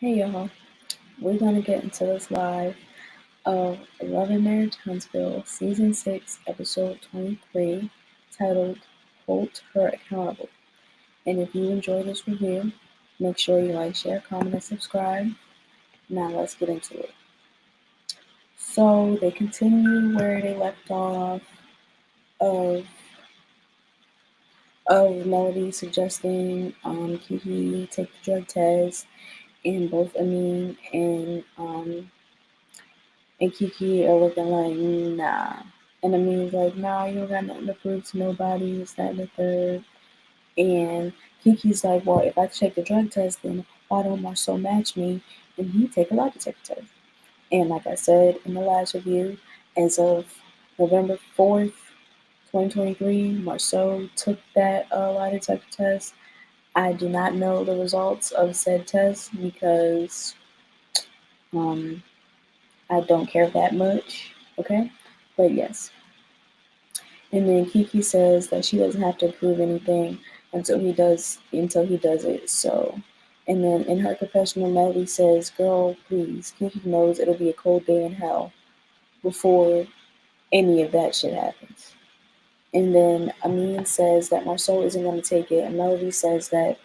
Hey y'all, we're gonna get into this live of Love and Marriage Huntsville, Season 6, Episode 23, titled Hold Her Accountable. And if you enjoy this review, make sure you like, share, comment, and subscribe. Now let's get into it. So they continue where they left off of Melody suggesting Keke take the drug test, and both Amin and Keke are looking like, nah. And Amin's like, nah, you don't got nothing to prove to nobody, it's that and the third. And Keke's like, well, if I take the drug test, then why don't Marceau match me? And he take a lie detector test. And like I said in the last review, as of November 4th, 2023, Marceau took that lie detector test. I do not know the results of said test because I don't care that much, okay? But yes. And then Keke says that she doesn't have to prove anything until he does it. So, and then in her confessional, Melody says, "Girl, please." Keke knows it'll be a cold day in hell before any of that shit happens. And then Amin says that Marceau isn't going to take it, and Melody says that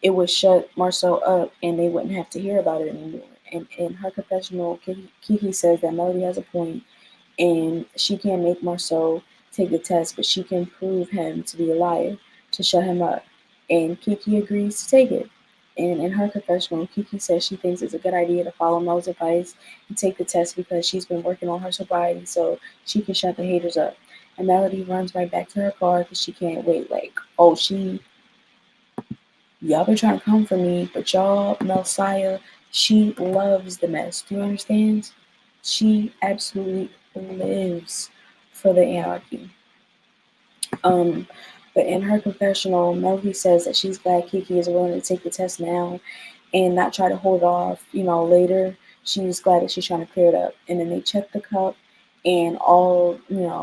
it would shut Marceau up and they wouldn't have to hear about it anymore. And in her confessional, Keke says that Melody has a point and she can't make Marceau take the test, but she can prove him to be a liar to shut him up. And Keke agrees to take it. And in her confessional, Keke says she thinks it's a good idea to follow Mel's advice and take the test because she's been working on her sobriety so she can shut the haters up. And Melody runs right back to her car because she can't wait. Like, oh, y'all been trying to come for me, but y'all, Melsiah, she loves the mess. Do you understand? She absolutely lives for the anarchy. But in her confessional, Melody says that she's glad Keke is willing to take the test now and not try to hold off, later. She's glad that she's trying to clear it up. And then they check the cup and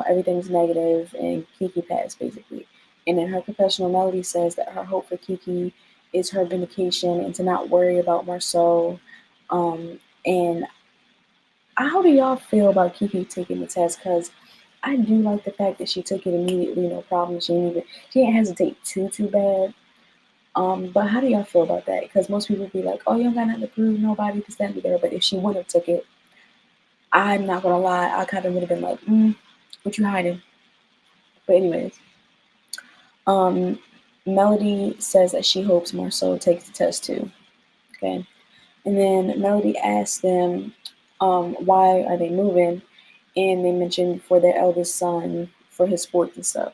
everything's negative and Keke passed basically. And in her confessional, Melody says that her hope for Keke is her vindication and to not worry about Marceau. And how do y'all feel about Keke taking the test? Because I do like the fact that she took it immediately, no problem. She didn't hesitate too bad. But how do y'all feel about that? Because most people be like, oh, you don't got nothing to prove, nobody to stand there. But if she would have took it, I'm not gonna lie, I kind of would have been like, what you hiding? But anyways, Melody says that she hopes Marceau takes the test too. Okay, and then Melody asks them, why are they moving? And they mentioned for their eldest son for his sports and stuff.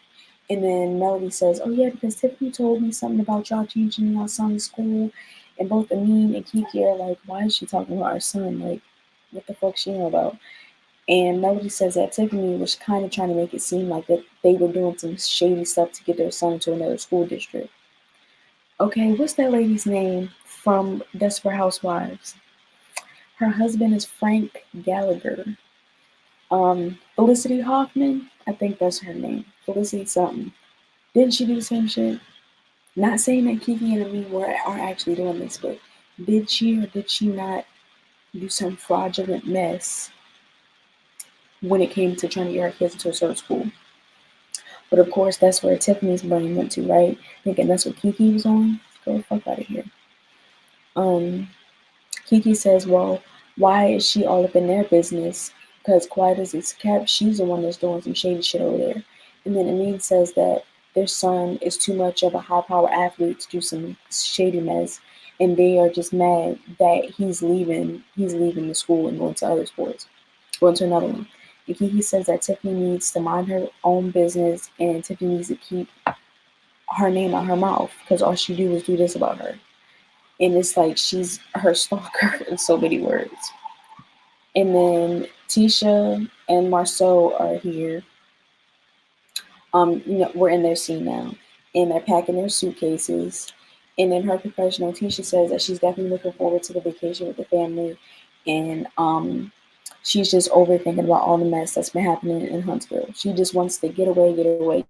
And then Melody says, oh yeah, because Tiffany told me something about y'all changing y'all son's school. And both Amin and Keke are like, why is she talking about our son? Like, what the fuck she know about? And Melody says that Tiffany was kind of trying to make it seem like that they were doing some shady stuff to get their son to another school district. Okay, what's that lady's name from Desperate Housewives? Her husband is Frank Gallagher. Felicity Hoffman, I think that's her name. Felicity something. Didn't she do the same shit? Not saying that Keke and Amin are actually doing this, but did she or did she not do some fraudulent mess when it came to trying to get her kids into a certain school? But of course, that's where Tiffany's brain went to, right? Thinking that's what Keke was on. Go the fuck out of here. Keke says, well, why is she all up in their business? Because quiet as it's kept, she's the one that's doing some shady shit over there. And then Amin says that their son is too much of a high power athlete to do some shady mess, and they are just mad that he's leaving the school and going to other sports, going to another one. And Keke says that Tiffany needs to mind her own business and Tiffany needs to keep her name out her mouth because all she do is do this about her. And it's like she's her stalker in so many words. And then Tisha and Marceau are here. We're in their scene now, and they're packing their suitcases. And in her confessional, Tisha says that she's definitely looking forward to the vacation with the family, and she's just overthinking about all the mess that's been happening in Huntsville. She just wants to get away.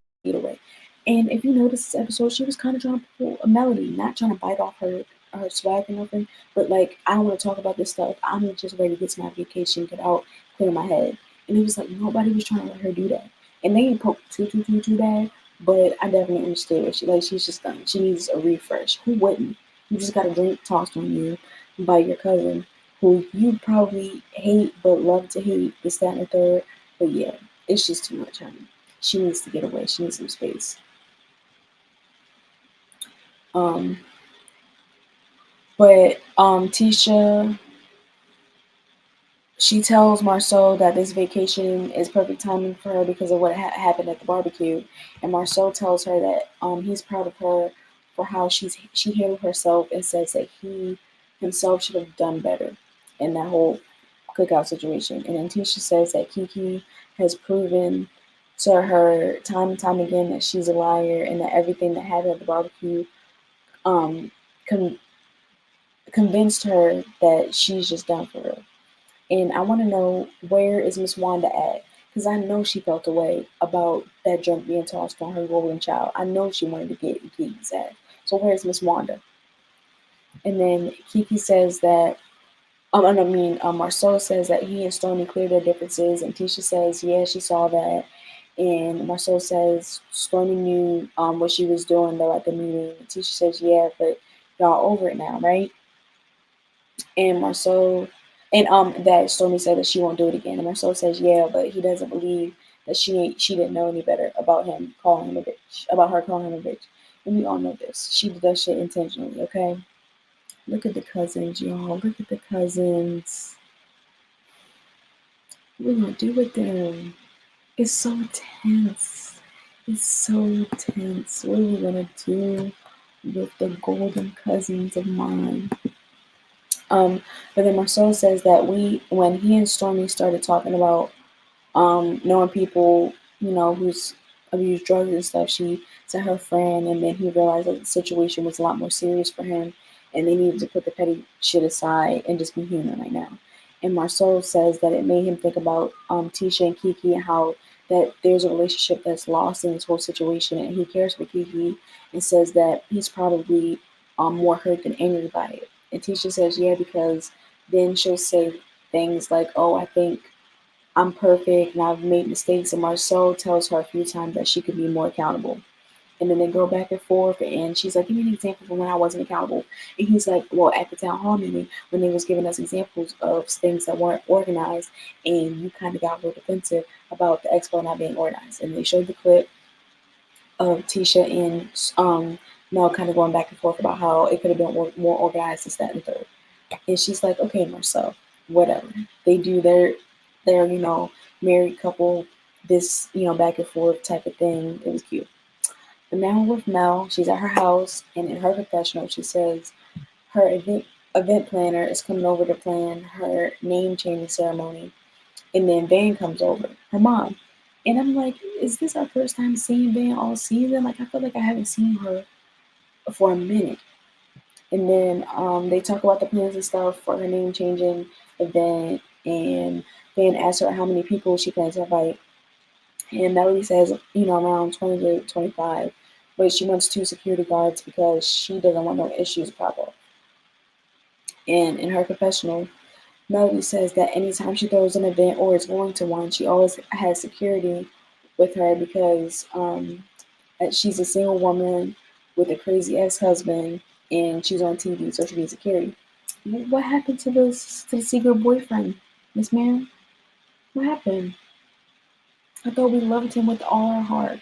And if you notice this episode, she was kind of trying to pull a Melody, not trying to bite off her her swag or nothing, but like I don't want to talk about this stuff. I'm just ready to get to my vacation, get out, clear my head. And it was like nobody was trying to let her do that. And they ain't poked too bad, but I definitely understood what she's just done. She needs a refresh. Who wouldn't? You just got a drink tossed on you by your cousin, who you probably hate but love to hate, this, that, and the third. But yeah, it's just too much, honey. She needs to get away. She needs some space. Um, but Tisha, she tells Marceau that this vacation is perfect timing for her because of what happened at the barbecue, and Marceau tells her that he's proud of her for how she handled herself, and says that he himself should have done better in that whole cookout situation. And then Tisha says that Keke has proven to her time and time again that she's a liar, and that everything that happened at the barbecue um, con- convinced her that she's just done for real. And I want to know, where is Miss Wanda at? Because I know she felt a way about that drunk being tossed on her golden child. I know she wanted to get Keke's ass. So where's Miss Wanda? And then Keke says that, Marceau says that he and Stormi cleared their differences, and Tisha says, yeah, she saw that. And Marceau says Stormi knew what she was doing though at the meeting. Tisha says, yeah, but y'all over it now, right? And Marceau, and that Stormi said that she won't do it again. And Marceau says, yeah, but he doesn't believe that she didn't know any better about him calling him a bitch, about her calling him a bitch. And we all know this. She did that shit intentionally, okay? Look at the cousins, y'all. Look at the cousins. What are we gonna do with them? It's so tense. It's so tense. What are we gonna do with the golden cousins of mine? But then Marceau says that when he and Stormi started talking about knowing people, who's abused drugs and stuff, she said her friend, and then he realized that the situation was a lot more serious for him, and they needed to put the petty shit aside and just be human right now. And Marceau says that it made him think about Tisha and Keke, and how that there's a relationship that's lost in this whole situation, and he cares for Keke, and says that he's probably more hurt than angry by it. And Tisha says, yeah, because then she'll say things like, oh, I think I'm perfect and I've made mistakes. And Marceau tells her a few times that she could be more accountable. And then they go back and forth, and she's like, give me an example from when I wasn't accountable. And he's like, well, at the town hall meeting, when they was giving us examples of things that weren't organized, and you kind of got real defensive about the expo not being organized. And they showed the clip of Tisha and Mel kind of going back and forth about how it could have been more organized, this, that, and the third. And she's like, okay, Marceau, whatever. They do their married couple, this, back and forth type of thing. It was cute. But now with Mel, she's at her house, and in her confessional, she says her event planner is coming over to plan her name changing ceremony. And then Van comes over, her mom. And I'm like, is this our first time seeing Van all season? Like, I feel like I haven't seen her for a minute. And then they talk about the plans and stuff for her name changing event. And Van asks her how many people she plans to invite. And Melody says, around 20 to 25. But she wants 2 security guards because she doesn't want no issues pop up. And in her confessional, Melody says that anytime she throws an event or is going to one, she always has security with her because she's a single woman with a crazy ex-husband, and she's on TV, so she needs security. What happened to the secret boyfriend, Miss Ma'am? What happened? I thought we loved him with all our heart.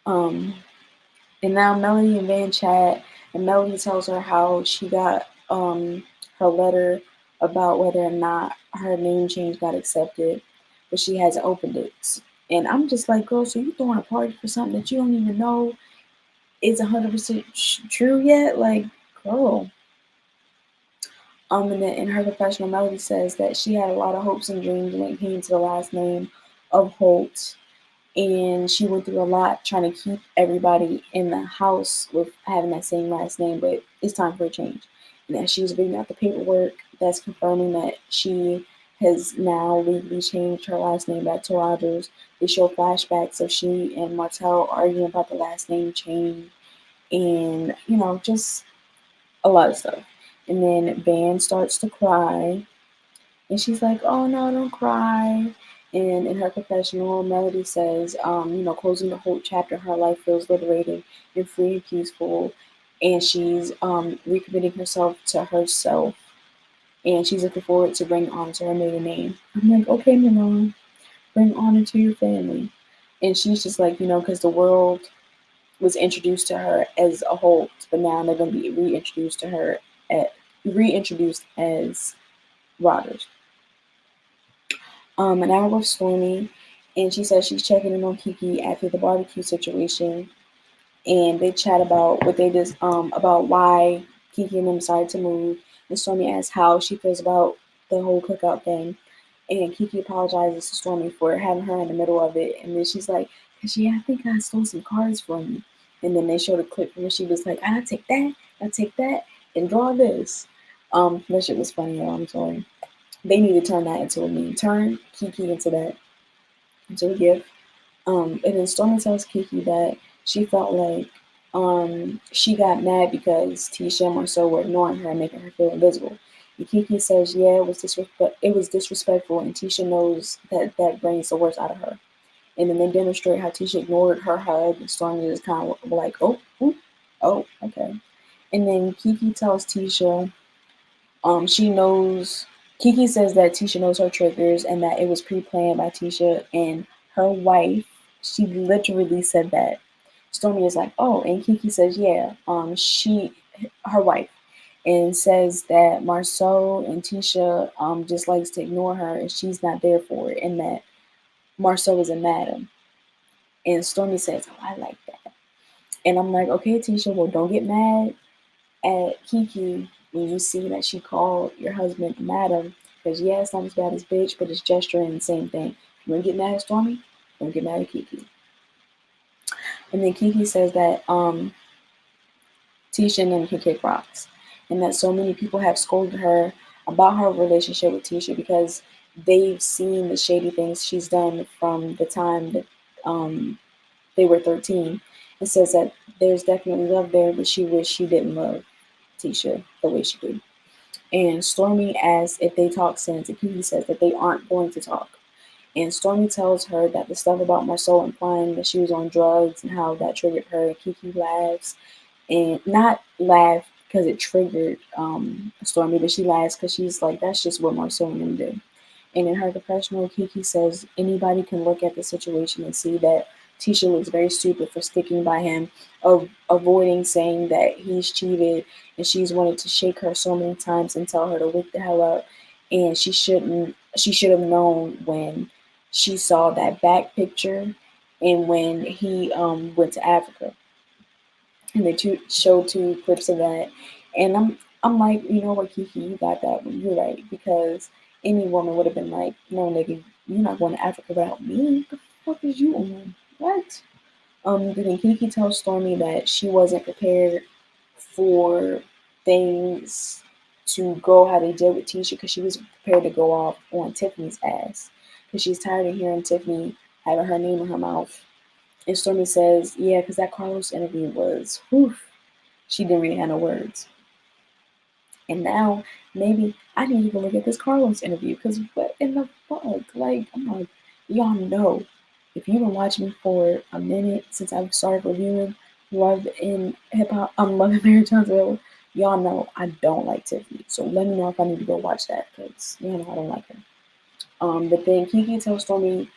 And now Melody and Van chat, and Melody tells her how she got her letter about whether or not her name change got accepted, but she hasn't opened it. And I'm just like, girl, so you throwing a party for something that you don't even know is 100% true yet? Like, girl. And then in her confessional, Melody says that she had a lot of hopes and dreams when it came to the last name of Holt, and she went through a lot trying to keep everybody in the house with having that same last name, but it's time for a change. And that she was reading out the paperwork that's confirming that she has now legally changed her last name back to Rogers. They show flashbacks of she and Martell arguing about the last name change, and just a lot of stuff. And then Van starts to cry, and she's like, "Oh no, don't cry." And in her confessional, Melody says, closing the whole chapter, her life feels liberating and free and peaceful, and she's recommitting herself to herself, and she's looking forward to bring honor to her maiden name. I'm like, okay, Mama, bring honor to your family. And she's just like, because the world was introduced to her as a whole, but now they're going to be reintroduced as rotters. An hour with Stormi, and she says she's checking in on Keke after the barbecue situation, and they chat about what they just about why Keke and them decided to move. And Stormi asks how she feels about the whole cookout thing, and Keke apologizes to Stormi for having her in the middle of it, and then she's like, "Cause yeah, I think I stole some cards from you." And then they showed a clip where she was like, "I take that, and draw this." That shit was funny, though. I'm sorry. They need to turn that into a meme. Turn Keke into a gift. And then Stormi tells Keke that she felt like she got mad because Tisha and Marcel were ignoring her and making her feel invisible. And Keke says, yeah, it was disrespectful, and Tisha knows that brings the worst out of her. And then they demonstrate how Tisha ignored her hug, and Stormi is kind of like, oh, okay. And then Keke tells Tisha she knows. Keke says that Tisha knows her triggers and that it was pre-planned by Tisha and her wife. She literally said that. Stormi is like, oh, and Keke says, yeah, her wife, and says that Marceau and Tisha just likes to ignore her and she's not there for it, and that Marceau is a madam. And Stormi says, oh, I like that. And I'm like, okay, Tisha, well, don't get mad at Keke when you see that she called your husband madam, because yeah, it's not as bad as bitch, but it's gesturing the same thing. You want to get mad at Stormi? Don't get mad at Keke. And then Keke says that Tisha and them can kick rocks, and that so many people have scolded her about her relationship with Tisha because they've seen the shady things she's done from the time that they were 13. It says that there's definitely love there, but she wished she didn't love Tisha the way she did. And Stormi asks if they talk sense, and Keke says that they aren't going to talk. And Stormi tells her that the stuff about Marcel implying that she was on drugs and how that triggered her. And Keke laughs, and not laugh because it triggered Stormi, but she laughs because she's like, that's just what Marcel and them do. And in her confessional, Keke says anybody can look at the situation and see that Tisha looks very stupid for sticking by him, of avoiding saying that he's cheated, and she's wanted to shake her so many times and tell her to wake the hell up. And she should have known when she saw that back picture and when he went to Africa. And they showed two clips of that. And I'm like, you know what, Keke, you got that one. You're right, because any woman would have been like, no, nigga, you're not going to Africa without me. What the fuck is you on? What? Then Keke tells Stormi that she wasn't prepared for things to go how they did with Tisha, because she was prepared to go off on Tiffany's ass, because she's tired of hearing Tiffany having her name in her mouth. And Stormi says, yeah, because that Carlos interview was, whew, she didn't really have no words. And now maybe I need to go look at this Carlos interview, because what in the fuck? Like, I'm like, y'all know, if you've been watching me for a minute since I've started reviewing Love in Hip Hop, Love in Marriage Huntsville, y'all know I don't like Tiffany. So let me know if I need to go watch that, because you know I don't like her. But then Keke tells Stormi,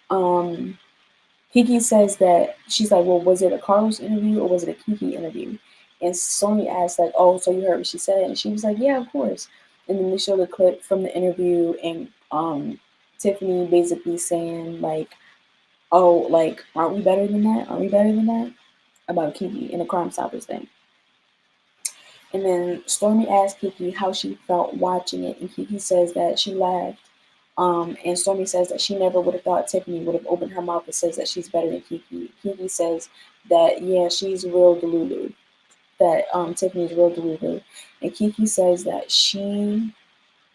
Keke says that she's like, well, was it a Carlos interview or was it a Keke interview? And Stormi asked, like, oh, so you heard what she said? And she was like, yeah, of course. And then they showed a clip from the interview, and Tiffany basically saying, like, oh, like, aren't we better than that? Aren't we better than that? About Keke and the Crime Stoppers thing. And then Stormi asked Keke how she felt watching it, and Keke says that she laughed. And Stormi says that she never would have thought Tiffany would have opened her mouth and says that she's better than Keke. Keke says that, yeah, she's real delulu. That Tiffany's real delulu. And Keke says that she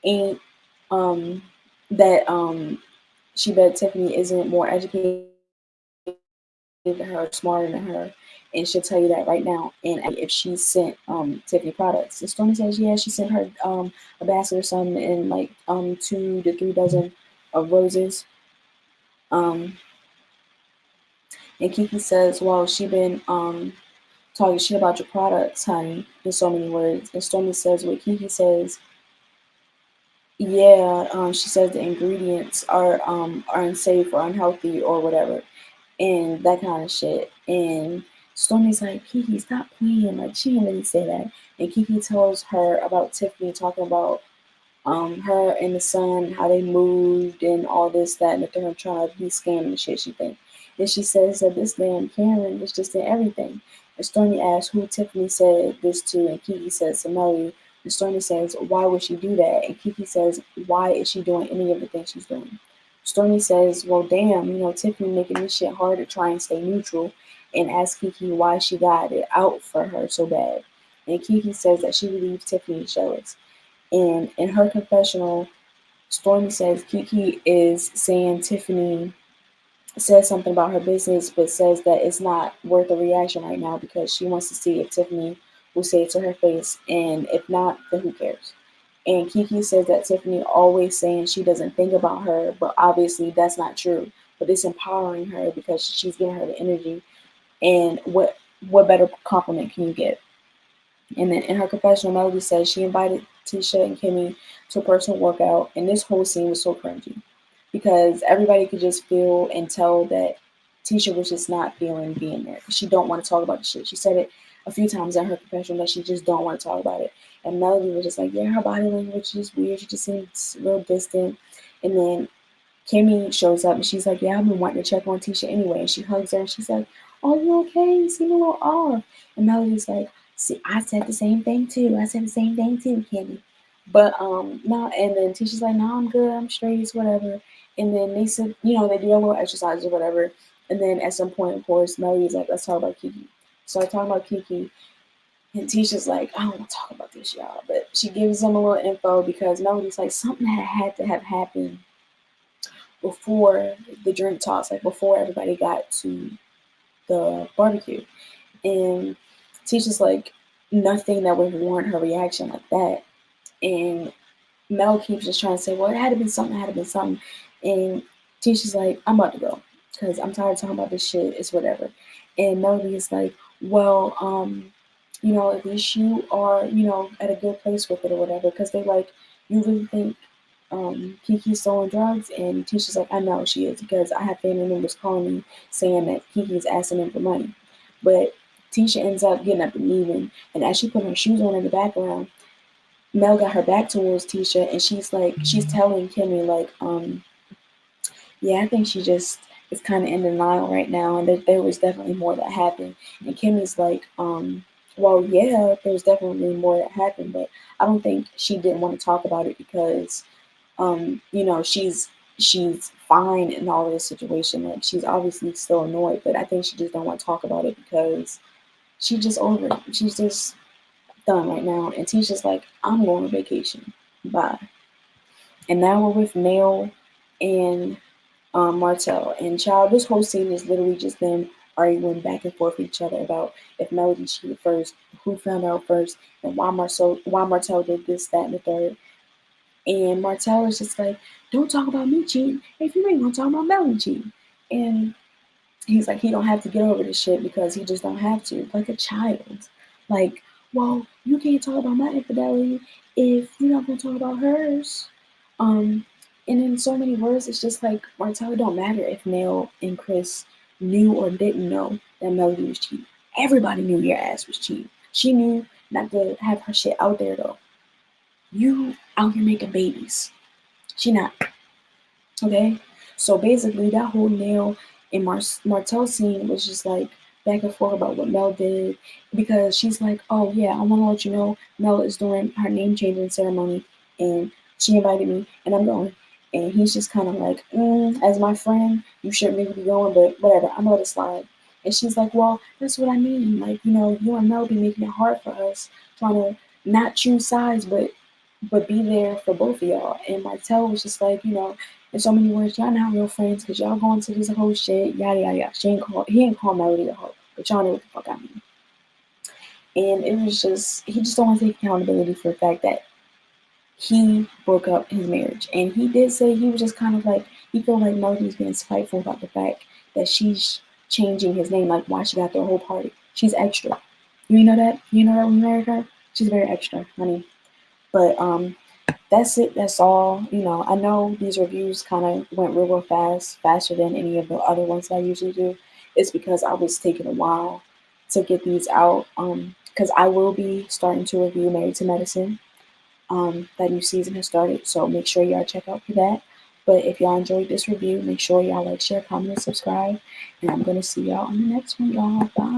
ain't, that she bet Tiffany isn't more educated than her, smarter than her. and she'll tell you that right now. And if she sent Tiffany products, and Stormi says, yeah, she sent her a basket or something and like 2 to 3 dozen of roses. And Keke says, well, she been talking shit about your products, honey, in so many words. And Stormi says, what Keke says, yeah, she says the ingredients are unsafe or unhealthy or whatever, and that kind of shit. And Stormi's like, Keke, stop playing. Like, she didn't really say that. And Keke tells her about Tiffany talking about her and the son, how they moved and all this, that, and the third, trying to be scamming and shit, she thinks. And she says that this damn Karen was just in everything. And Stormi asks who Tiffany said this to, and Keke says to Melody. And Stormi says, why would she do that? And Keke says, why is she doing any of the things she's doing? Stormi says, well, damn, Tiffany making this shit hard to try and stay neutral, and asks Keke why she got it out for her so bad. And Keke says that she believes Tiffany is jealous. And in her confessional, Stormi says Keke is saying Tiffany says something about her business, but says that it's not worth a reaction right now because she wants to see if Tiffany will say it to her face, and if not, then who cares? And Keke says that Tiffany always saying she doesn't think about her, but obviously that's not true. But it's empowering her because she's giving her the energy. And what better compliment can you get? And then in her confessional, Melody says she invited Tisha and Kimmy to a personal workout, and this whole scene was so cringy because everybody could just feel and tell that Tisha was just not feeling being there because she don't want to talk about the shit. She said it a few times in her confession that she just don't want to talk about it. And Melody was just like, yeah, her body language is weird. She just seems real distant. And then Kimmy shows up and she's like, yeah, I've been wanting to check on Tisha anyway. And she hugs her and she's like, oh, you okay? You seem a little off. And Melody's like, see, I said the same thing too. I said the same thing too, Kimmy. But no, and then Tisha's like, no, I'm good, I'm straight, it's whatever. And then they said, they do a little exercise or whatever. And then at some point, of course, Melody's like, let's talk about Keke. So I talk about Keke, and Tisha's like, I don't want to talk about this, y'all. But she gives them a little info because Melody's like, something had to have happened before the drink toss, like before everybody got to the barbecue. And Tisha's like, nothing that would warrant her reaction like that. And Mel keeps just trying to say, well, it had to be something, it had to be something. And Tisha's like, I'm about to go because I'm tired of talking about this shit. It's whatever. And Melody is like, well, at least you are, at a good place with it or whatever. Because they like, you really think Keke's selling drugs? And Tisha's like, I know she is because I have family members calling me saying that Keke's asking them for money. But Tisha ends up getting up and leaving. And as she put her shoes on in the background, Mel got her back towards Tisha, and she's telling Kimmy, like, yeah, I think she just is kind of in denial right now, and there was definitely more that happened. And Kimmy's like, well, yeah, there's definitely more that happened, but I don't think she didn't want to talk about it because, she's fine in all of this situation. Like, she's obviously still annoyed, but I think she just don't want to talk about it because she's just over it. She's just done right now. And Tisha's like, I'm going on vacation. Bye. And now we're with Nail and Martell. And child, this whole scene is literally just them arguing back and forth with each other about if Melody cheated first, who found out first, and why Martell did this, that, and the third. And Martell is just like, don't talk about me cheating if you ain't gonna talk about Melody cheating. And he's like, he don't have to get over this shit because he just don't have to. Like a child. Like, well, you can't talk about my infidelity if you're not gonna talk about hers. And in so many words, it's just like, Martell, it don't matter if Nail and Chris knew or didn't know that Melody was cheating. Everybody knew your ass was cheating. She knew not to have her shit out there though. You out here making babies. She not. Okay? So basically that whole Nail and Martell scene was just like back and forth about what Mel did because she's like, oh yeah, I want to let you know Mel is doing her name changing ceremony and she invited me and I'm going. And he's just kind of like, as my friend, you shouldn't really be going, but whatever, I'm gonna let it slide. And she's like, well, that's what I mean. Like, you and Mel be making it hard for us, trying to not choose sides, but be there for both of y'all. And Martell was just like, in so many words, y'all not real friends because y'all going to this whole shit, yada yada yada. He ain't call Melody a hoe, but y'all know what the fuck I mean. And it was just, he just don't want to take accountability for the fact that he broke up his marriage. And he did say he was just kind of like, he felt like Melody's being spiteful about the fact that she's changing his name, like why she got their whole party. She's extra. You know that? You know that when you married her? She's very extra, honey. But that's it. That's all. You know, I know these reviews kind of went real fast, faster than any of the other ones that I usually do. It's because I was taking a while to get these out. Because I will be starting to review Married to Medicine. That new season has started, so make sure y'all check out for that. But if y'all enjoyed this review, make sure y'all like, share, comment, and subscribe. And I'm gonna see y'all on the next one, y'all. Bye.